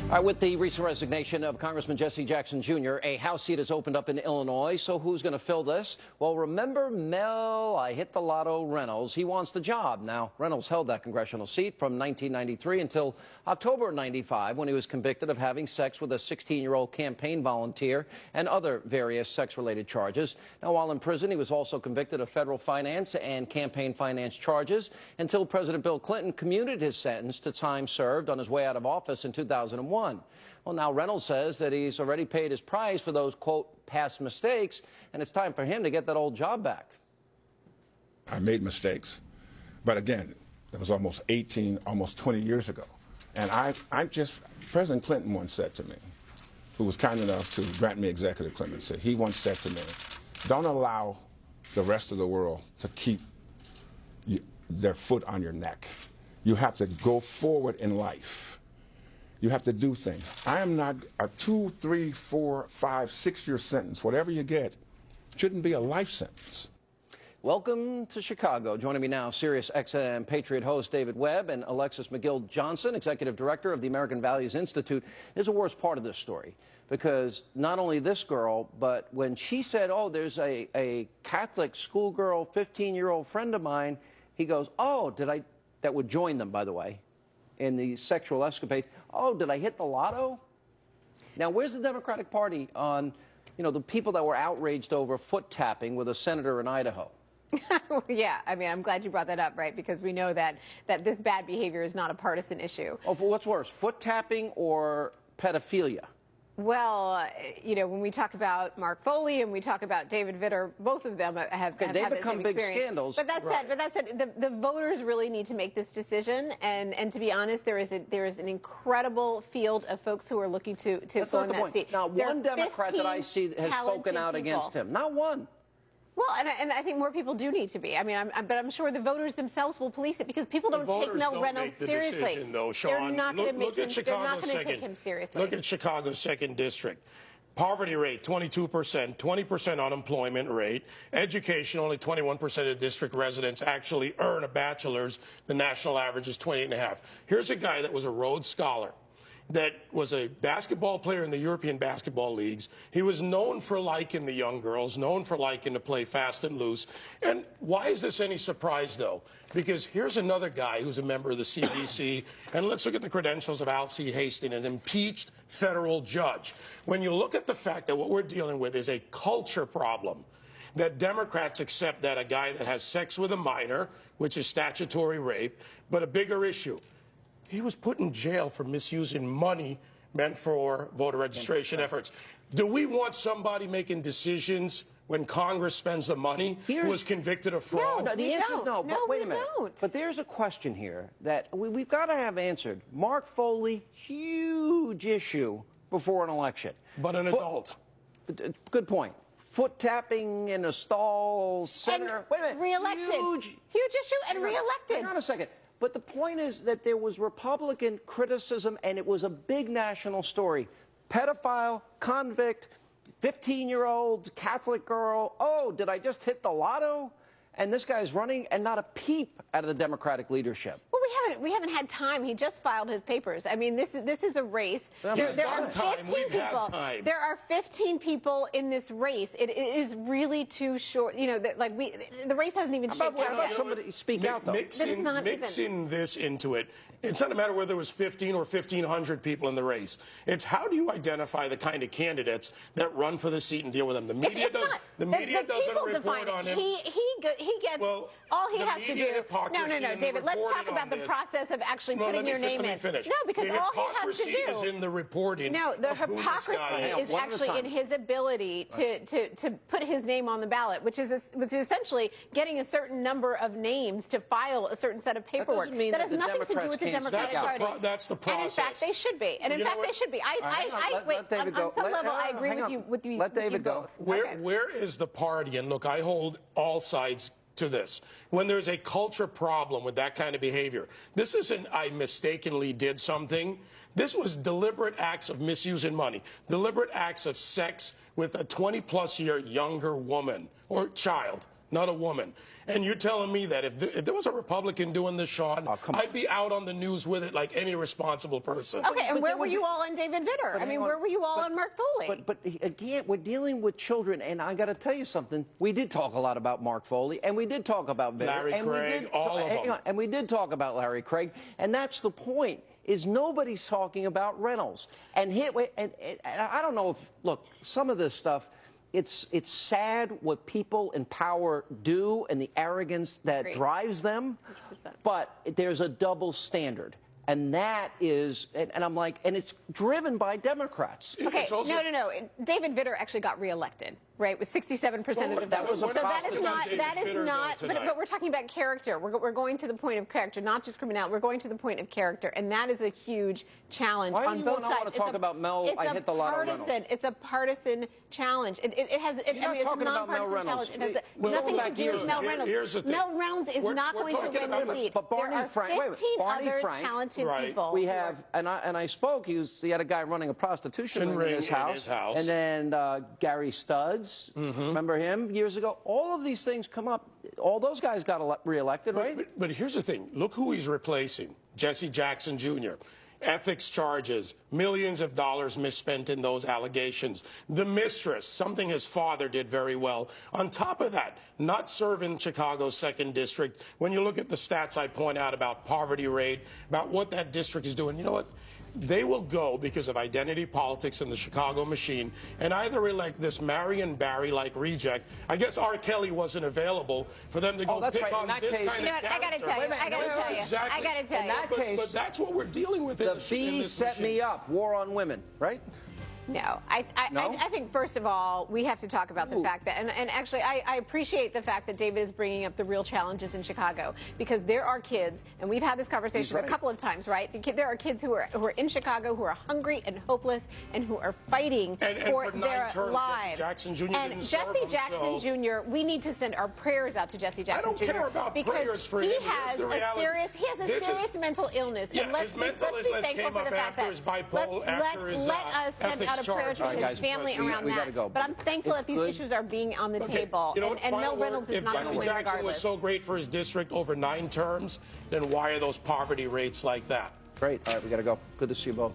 All right, with the recent resignation of Congressman Jesse Jackson Jr., a House seat has opened up in Illinois. So who's going to fill this? Well, remember Mel, I hit the lotto Reynolds. He wants the job. Now, Reynolds held that congressional seat from 1993 until October of 95, when he was convicted of having sex with a 16-year-old campaign volunteer and other various sex-related charges. Now, while in prison, he was also convicted of federal finance and campaign finance charges until President Bill Clinton commuted his sentence to time served on his way out of office in 2001. Well, now Reynolds says that he's already paid his price for those, quote, past mistakes, and it's time for him to get that old job back. I made mistakes, but again, that was almost 20 years ago. And President Clinton once said to me, who was kind enough to grant me executive clemency, he once said to me, don't allow the rest of the world to keep their foot on your neck. You have to go forward in life. You have to do things. I am not a 2, 3, 4, 5, 6-year sentence. Whatever you get shouldn't be a life sentence. Welcome to Chicago. Joining me now, Sirius XM Patriot host David Webb and Alexis McGill Johnson, executive director of the American Values Institute. There's a worst part of this story, because not only this girl, but when she said, oh, there's a Catholic schoolgirl, 15-year-old friend of mine, he goes, oh, that would join them, by the way, in the sexual escapade. Oh, did I hit the lotto? Now, where's the Democratic Party on, the people that were outraged over foot tapping with a senator in Idaho? Yeah, I mean, I'm glad you brought that up, right? Because we know that this bad behavior is not a partisan issue. Oh, what's worse, foot tapping or pedophilia? Well, when we talk about Mark Foley and we talk about David Vitter, both of them have they had the become same big experience. Scandals. But that said, the voters really need to make this decision. And to be honest, there is an incredible field of folks who are looking to go in that seat. Now, one Democrat that I see has spoken out against him. Not one. Well, and I think more people do need to be. I mean, but I'm sure the voters themselves will police it, because people don't take Mel Reynolds seriously. Decision, though, They're not going to take him seriously. Look at Chicago's 2nd District. Poverty rate, 22%, 20% unemployment rate. Education, only 21% of district residents actually earn a bachelor's. The national average is 28.5. Here's a guy that was a Rhodes Scholar, that was a basketball player in the European basketball leagues. He was known for liking the young girls, known for liking to play fast and loose. And why is this any surprise, though? Because here's another guy who's a member of the CDC, and let's look at the credentials of Alexis Hastings, an impeached federal judge. When you look at the fact that what we're dealing with is a culture problem, that Democrats accept that a guy that has sex with a minor, which is statutory rape, but a bigger issue, he was put in jail for misusing money meant for voter registration efforts. Do we want somebody making decisions when Congress spends the money who was convicted of fraud? No, the answer is no. But wait a minute. But there's a question here that we've got to have answered. Mark Foley, huge issue before an election. But an adult. Good point. Foot tapping in a stall, senator. Wait a minute. Reelected. Huge issue and reelected. Hang on a second. But the point is that there was Republican criticism, and it was a big national story. Pedophile, convict, 15-year-old Catholic girl. Oh, did I just hit the lotto? And this guy's running, and not a peep out of the Democratic leadership. Well, we haven't had time. He just filed his papers. I mean, this is a race. There are 15 people. There are 15 people in this race. It is really too short. The race hasn't even shaken out yet. How about somebody speak out, though? Mixing this into it, it's not a matter whether it was 15 or 1,500 people in the race. It's how do you identify the kind of candidates that run for the seat and deal with them? The media doesn't report on him. He gets all he has to do. No, David. Let's talk about the process of actually putting your name in. No, because all he has to do. The hypocrisy is in the reporting. No, the hypocrisy is actually in his ability to put his name on the ballot, which is essentially getting a certain number of names to file a certain set of paperwork. That has nothing to do with the Democratic Party. That's the process. And in fact, they should be. And in fact, they should be. On some level, I agree with you. Let David go. Where is the party? And look, I hold all sides to this. When there's a culture problem with that kind of behavior, this isn't I mistakenly did something. This was deliberate acts of misusing money, deliberate acts of sex with a 20-plus year younger woman or child. not a woman. And you're telling me that if there was a Republican doing this, Sean, I'd be out on the news with it like any responsible person. Okay, and where were you all on David Vitter? I mean, where were you all on Mark Foley? But again, we're dealing with children, and I got to tell you something. We did talk a lot about Mark Foley, and we did talk about Vitter, Larry Craig, all of them. And we did talk about Larry Craig, and that's the point. Is nobody's talking about Reynolds. And I don't know if, look, some of this stuff, it's sad what people in power do and the arrogance that drives them, 100%. But there's a double standard. And that is, and I'm like, and it's driven by Democrats. Okay, no. David Vitter actually got reelected, right? With 67% of the vote. So that is not, but we're talking about character. We're going to the point of character, not just criminality. We're going to the point of character, and that is a huge challenge on both sides. I want to talk about Mel, I hit the lotto Reynolds. It's a partisan challenge. It's a nonpartisan challenge. It has nothing to do with Mel Reynolds. Mel Reynolds is not going to win the seat. But Barney Frank, there are 15 other talented people. We have, and I spoke, he had a guy running a prostitution ring in his house. And then Gary Studs, remember him years ago? All of these things come up. All those guys got reelected, right? But here's the thing. Look who he's replacing. Jesse Jackson Jr. Ethics charges, millions of dollars misspent in those allegations. The mistress, something his father did very well. On top of that, not serving Chicago's 2nd District. When you look at the stats I point out about poverty rate, about what that district is doing, you know what? They will go because of identity politics in the Chicago machine and either elect this Marion Barry-like reject. I guess R. Kelly wasn't available for them to go pick on this kind of character. I got to tell you. I got to tell you. But that's what we're dealing with. The bee set me up. War on women, right? No, I think first of all we have to talk about the fact that, and actually I appreciate the fact that David is bringing up the real challenges in Chicago, because there are kids, and we've had this conversation a couple of times, right? There are kids who are in Chicago who are hungry and hopeless and who are fighting for their lives. And Jesse Jackson Jr. We need to send our prayers out to Jesse Jackson Jr. I don't care about prayers for him. He has a serious mental illness. Yeah, his mental illness came up after his bipolar, after his ethics. A prayer to his family around that. But I'm thankful that these issues are being on the table. You know, and Mel Reynolds is not going to win regardless. If Jesse Jackson was so great for his district over 9 terms, then why are those poverty rates like that? Great. All right, we got to go. Good to see you both.